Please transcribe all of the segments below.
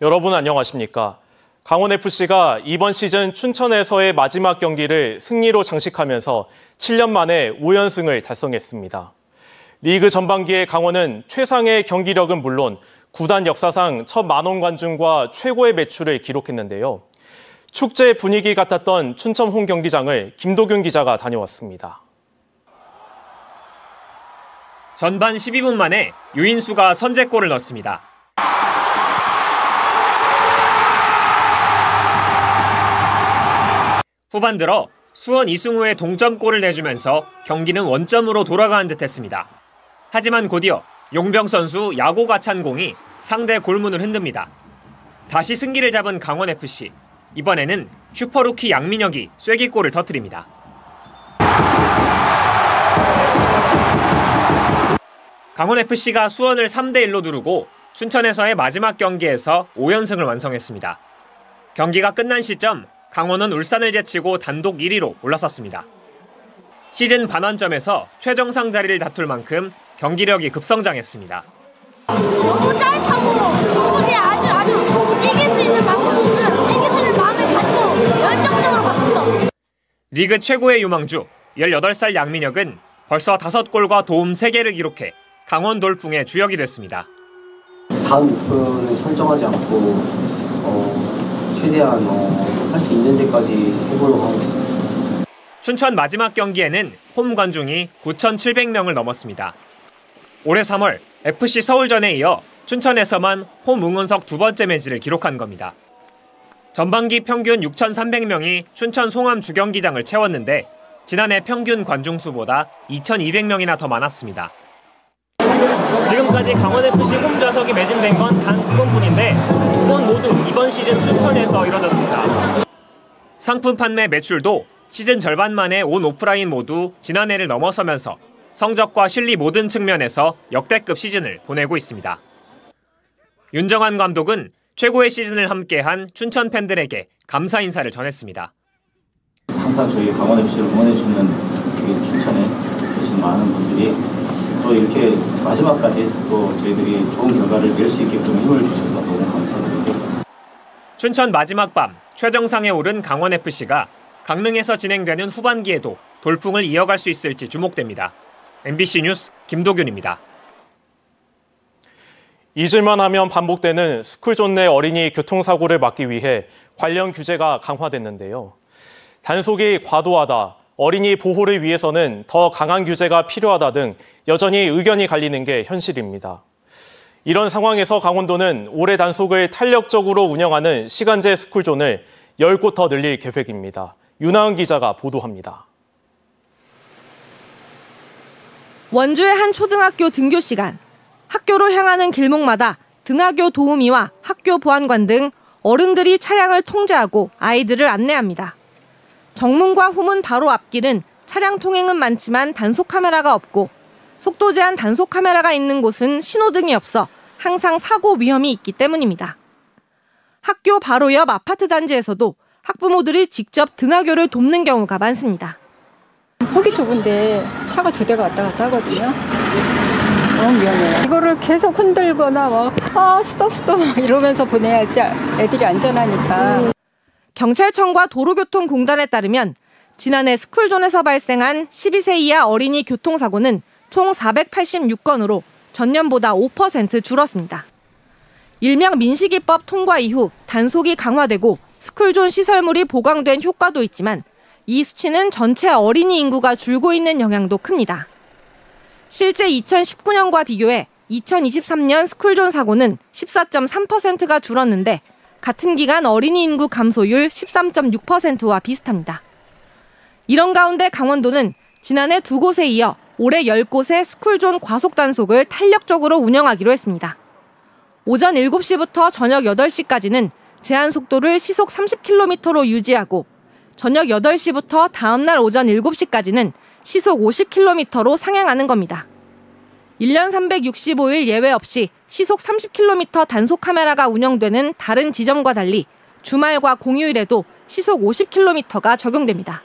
여러분 안녕하십니까? 강원FC가 이번 시즌 춘천에서의 마지막 경기를 승리로 장식하면서 7년 만에 5연승을 달성했습니다. 리그 전반기에 강원은 최상의 경기력은 물론 구단 역사상 첫 만원 관중과 최고의 매출을 기록했는데요. 축제 분위기 같았던 춘천 홈경기장을 김도균 기자가 다녀왔습니다. 전반 12분 만에 유인수가 선제골을 넣었습니다. 후반 들어 수원 이승우의 동점골을 내주면서 경기는 원점으로 돌아가는 듯했습니다. 하지만 곧이어 용병 선수 야고 가찬공이 상대 골문을 흔듭니다. 다시 승기를 잡은 강원FC. 이번에는 슈퍼루키 양민혁이 쐐기골을 터뜨립니다. 강원FC가 수원을 3대1로 누르고 춘천에서의 마지막 경기에서 5연승을 완성했습니다. 경기가 끝난 시점 강원은 울산을 제치고 단독 1위로 올라섰습니다. 시즌 반환점에서 최정상 자리를 다툴 만큼 경기력이 급성장했습니다. 너무 짜릿하고 충분히 아주 이길 수 있는 마음을 가지고 열정적으로 봤습니다. 리그 최고의 유망주 18살 양민혁은 벌써 5골과 도움 3개를 기록해 강원 돌풍의 주역이 됐습니다. 다음 목표는 설정하지 않고 최대한 할 수 있는 데까지 해보려고 하고 있습니다. 춘천 마지막 경기에는 홈 관중이 9,700명을 넘었습니다. 올해 3월 FC 서울전에 이어 춘천에서만 홈 응원석 2번째 매지를 기록한 겁니다. 전반기 평균 6,300명이 춘천 송암 주경기장을 채웠는데 지난해 평균 관중 수보다 2,200명이나 더 많았습니다. 지금까지 강원FC 홈 좌석이 매진된 건 단 2번뿐인데 2번 모두 이번 시즌 춘천에서 이뤄졌습니다. 상품 판매 매출도 시즌 절반 만에 온 오프라인 모두 지난해를 넘어서면서 성적과 실리 모든 측면에서 역대급 시즌을 보내고 있습니다. 윤정환 감독은 최고의 시즌을 함께한 춘천 팬들에게 감사 인사를 전했습니다. 항상 저희 강원FC를 응원해주는 춘천에 계신 많은 분들이 또 이렇게 마지막까지 또 저희들이 좋은 결과를 낼 수 있게끔 힘을 주셔서 너무 감사드립니다. 춘천 마지막 밤 최정상에 오른 강원FC가 강릉에서 진행되는 후반기에도 돌풍을 이어갈 수 있을지 주목됩니다. MBC 뉴스 김도균입니다. 잊을만 하면 반복되는 스쿨존 내 어린이 교통사고를 막기 위해 관련 규제가 강화됐는데요. 단속이 과도하다, 어린이 보호를 위해서는 더 강한 규제가 필요하다 등 여전히 의견이 갈리는 게 현실입니다. 이런 상황에서 강원도는 올해 단속을 탄력적으로 운영하는 시간제 스쿨존을 10곳 더 늘릴 계획입니다. 윤하은 기자가 보도합니다. 원주의 한 초등학교 등교 시간. 학교로 향하는 길목마다 등하교 도우미와 학교 보안관 등 어른들이 차량을 통제하고 아이들을 안내합니다. 정문과 후문 바로 앞길은 차량 통행은 많지만 단속 카메라가 없고 속도 제한 단속 카메라가 있는 곳은 신호등이 없어 항상 사고 위험이 있기 때문입니다. 학교 바로 옆 아파트 단지에서도 학부모들이 직접 등하교를 돕는 경우가 많습니다. 폭이 좁은데 차가 2대가 왔다 갔다 하거든요. 너무 위험해요. 이거를 계속 흔들거나 스톱 이러면서 보내야지 애들이 안전하니까. 경찰청과 도로교통공단에 따르면 지난해 스쿨존에서 발생한 12세 이하 어린이 교통사고는 총 486건으로 전년보다 5% 줄었습니다. 일명 민식이법 통과 이후 단속이 강화되고 스쿨존 시설물이 보강된 효과도 있지만 이 수치는 전체 어린이 인구가 줄고 있는 영향도 큽니다. 실제 2019년과 비교해 2023년 스쿨존 사고는 14.3%가 줄었는데 같은 기간 어린이 인구 감소율 13.6%와 비슷합니다. 이런 가운데 강원도는 지난해 2곳에 이어 올해 10곳의 스쿨존 과속 단속을 탄력적으로 운영하기로 했습니다. 오전 7시부터 저녁 8시까지는 제한 속도를 시속 30km로 유지하고 저녁 8시부터 다음날 오전 7시까지는 시속 50km로 상향하는 겁니다. 1년 365일 예외 없이 시속 30km 단속 카메라가 운영되는 다른 지점과 달리 주말과 공휴일에도 시속 50km가 적용됩니다.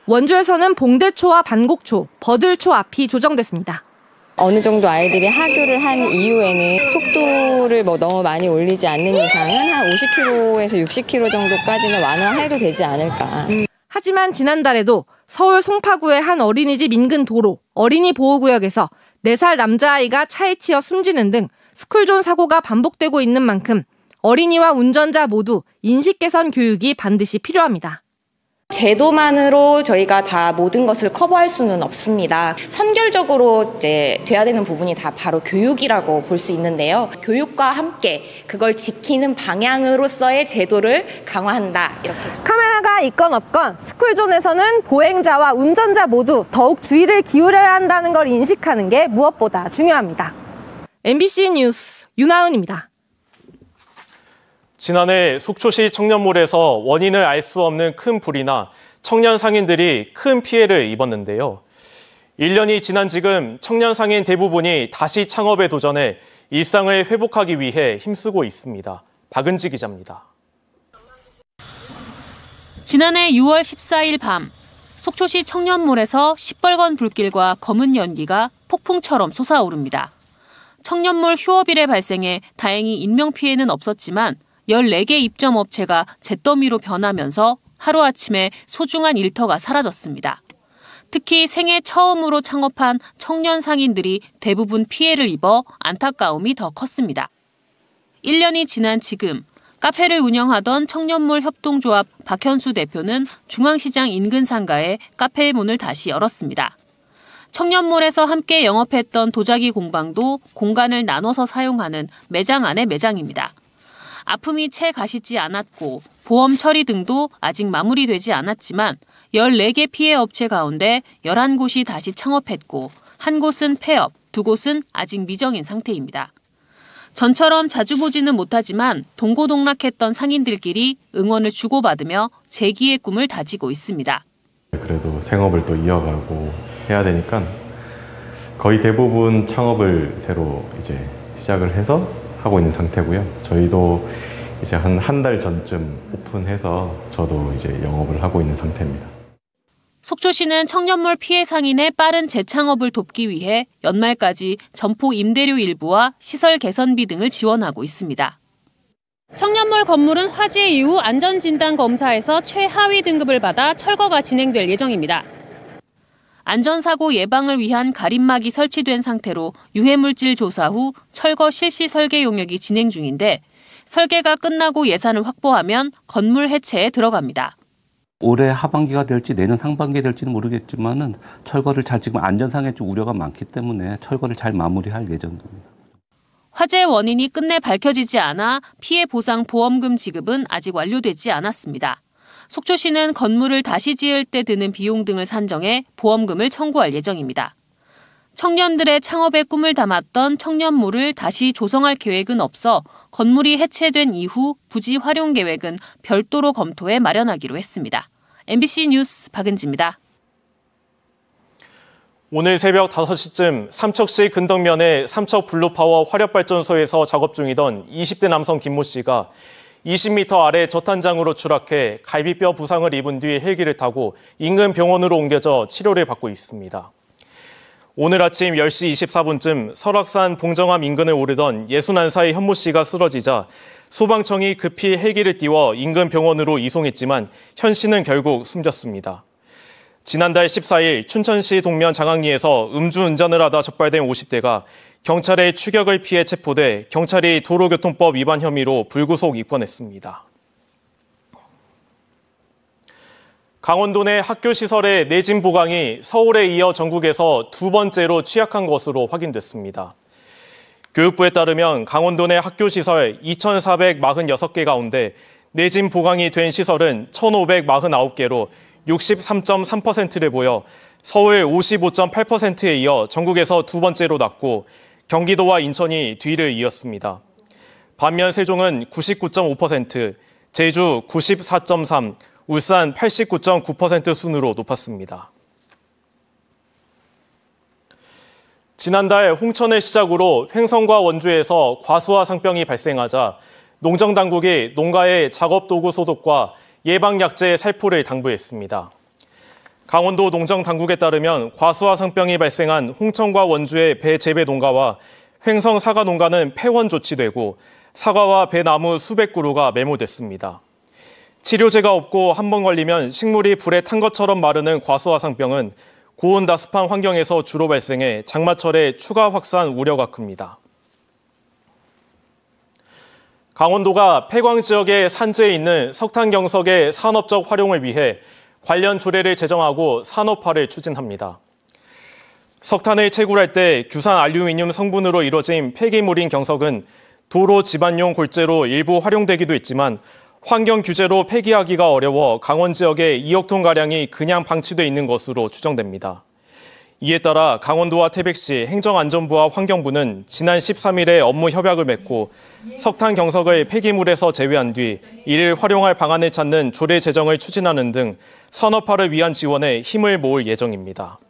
원주에서는 봉대초와 반곡초, 버들초 앞이 조정됐습니다. 어느 정도 아이들이 하교를 한 이후에는 속도를 너무 많이 올리지 않는 이상은 한 50km에서 60km 정도까지는 완화해도 되지 않을까. 하지만 지난달에도 서울 송파구의 한 어린이집 인근 도로, 어린이 보호구역에서 4살 남자아이가 차에 치여 숨지는 등 스쿨존 사고가 반복되고 있는 만큼 어린이와 운전자 모두 인식 개선 교육이 반드시 필요합니다. 제도만으로 저희가 다 모든 것을 커버할 수는 없습니다. 선결적으로 이제 돼야 되는 부분이 다 바로 교육이라고 볼 수 있는데요. 교육과 함께 그걸 지키는 방향으로서의 제도를 강화한다. 이렇게. 카메라가 있건 없건 스쿨존에서는 보행자와 운전자 모두 더욱 주의를 기울여야 한다는 걸 인식하는 게 무엇보다 중요합니다. MBC 뉴스 윤하은입니다. 지난해 속초시 청년몰에서 원인을 알 수 없는 큰 불이나 청년 상인들이 큰 피해를 입었는데요. 1년이 지난 지금 청년 상인 대부분이 다시 창업에 도전해 일상을 회복하기 위해 힘쓰고 있습니다. 박은지 기자입니다. 지난해 6월 14일 밤 속초시 청년몰에서 시뻘건 불길과 검은 연기가 폭풍처럼 솟아오릅니다. 청년몰 휴업 일에 발생해 다행히 인명피해는 없었지만 14개 입점업체가 잿더미로 변하면서 하루아침에 소중한 일터가 사라졌습니다. 특히 생애 처음으로 창업한 청년 상인들이 대부분 피해를 입어 안타까움이 더 컸습니다. 1년이 지난 지금 카페를 운영하던 청년몰 협동조합 박현수 대표는 중앙시장 인근 상가에 카페의 문을 다시 열었습니다. 청년몰에서 함께 영업했던 도자기 공방도 공간을 나눠서 사용하는 매장 안의 매장입니다. 아픔이 채 가시지 않았고 보험 처리 등도 아직 마무리되지 않았지만 14개 피해 업체 가운데 11곳이 다시 창업했고 한 곳은 폐업, 2곳은 아직 미정인 상태입니다. 전처럼 자주 보지는 못하지만 동고동락했던 상인들끼리 응원을 주고받으며 재기의 꿈을 다지고 있습니다. 그래도 생업을 또 이어가고 해야 되니까 거의 대부분 창업을 새로 이제 시작을 해서 하고 있는 상태고요. 저희도 이제 한 달 전쯤 오픈해서 저도 이제 영업을 하고 있는 상태입니다. 속초시는 청년몰 피해 상인의 빠른 재창업을 돕기 위해 연말까지 점포 임대료 일부와 시설 개선비 등을 지원하고 있습니다. 청년몰 건물은 화재 이후 안전진단 검사에서 최하위 등급을 받아 철거가 진행될 예정입니다. 안전사고 예방을 위한 가림막이 설치된 상태로 유해물질 조사 후 철거 실시 설계 용역이 진행 중인데 설계가 끝나고 예산을 확보하면 건물 해체에 들어갑니다. 올해 하반기가 될지 내년 상반기가 될지는 모르겠지만은 철거를 지금 안전상의 좀 우려가 많기 때문에 철거를 잘 마무리할 예정입니다. 화재 원인이 끝내 밝혀지지 않아 피해 보상 보험금 지급은 아직 완료되지 않았습니다. 속초시는 건물을 다시 지을 때 드는 비용 등을 산정해 보험금을 청구할 예정입니다. 청년들의 창업의 꿈을 담았던 청년몰을 다시 조성할 계획은 없어 건물이 해체된 이후 부지 활용 계획은 별도로 검토해 마련하기로 했습니다. MBC 뉴스 박은지입니다. 오늘 새벽 5시쯤 삼척시 근덕면의 삼척 블루파워 화력발전소에서 작업 중이던 20대 남성 김모 씨가 20m 아래 저탄장으로 추락해 갈비뼈 부상을 입은 뒤 헬기를 타고 인근 병원으로 옮겨져 치료를 받고 있습니다. 오늘 아침 10시 24분쯤 설악산 봉정암 인근을 오르던 61살의 현모 씨가 쓰러지자 소방청이 급히 헬기를 띄워 인근 병원으로 이송했지만 현 씨는 결국 숨졌습니다. 지난달 14일 춘천시 동면 장항리에서 음주운전을 하다 적발된 50대가 경찰의 추격을 피해 체포돼 경찰이 도로교통법 위반 혐의로 불구속 입건했습니다. 강원도 내 학교 시설의 내진 보강이 서울에 이어 전국에서 2번째로 취약한 것으로 확인됐습니다. 교육부에 따르면 강원도 내 학교 시설 2,446개 가운데 내진 보강이 된 시설은 1,549개로 63.3%를 보여 서울 55.8%에 이어 전국에서 2번째로 낮고 경기도와 인천이 뒤를 이었습니다. 반면 세종은 99.5%, 제주 94.3%, 울산 89.9% 순으로 높았습니다. 지난달 홍천을 시작으로 횡성과 원주에서 과수와 상병이 발생하자 농정당국이 농가의 작업도구 소독과 예방약제 살포를 당부했습니다. 강원도 농정당국에 따르면 과수화상병이 발생한 홍천과 원주의 배 재배 농가와 횡성 사과 농가는 폐원 조치되고 사과와 배나무 수백 그루가 메모됐습니다. 치료제가 없고 한 번 걸리면 식물이 불에 탄 것처럼 마르는 과수화상병은 고온다습한 환경에서 주로 발생해 장마철에 추가 확산 우려가 큽니다. 강원도가 폐광 지역의 산지에 있는 석탄 경석의 산업적 활용을 위해 관련 조례를 제정하고 산업화를 추진합니다. 석탄을 채굴할 때 규산 알루미늄 성분으로 이루어진 폐기물인 경석은 도로 집안용 골재로 일부 활용되기도 했지만 환경 규제로 폐기하기가 어려워 강원 지역에 2억 톤가량이 그냥 방치돼 있는 것으로 추정됩니다. 이에 따라 강원도와 태백시 행정안전부와 환경부는 지난 13일에 업무 협약을 맺고 석탄 경석을 폐기물에서 제외한 뒤 이를 활용할 방안을 찾는 조례 제정을 추진하는 등 산업화를 위한 지원에 힘을 모을 예정입니다.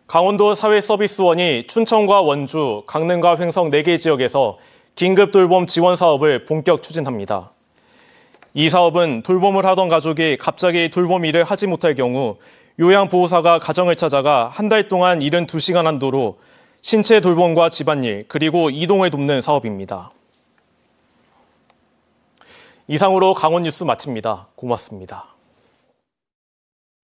강원도 사회서비스원이 춘천과 원주, 강릉과 횡성 4개 지역에서 긴급 돌봄 지원 사업을 본격 추진합니다. 이 사업은 돌봄을 하던 가족이 갑자기 돌봄 일을 하지 못할 경우 요양보호사가 가정을 찾아가 한 달 동안 72시간 한도로 신체 돌봄과 집안일, 그리고 이동을 돕는 사업입니다. 이상으로 강원 뉴스 마칩니다. 고맙습니다.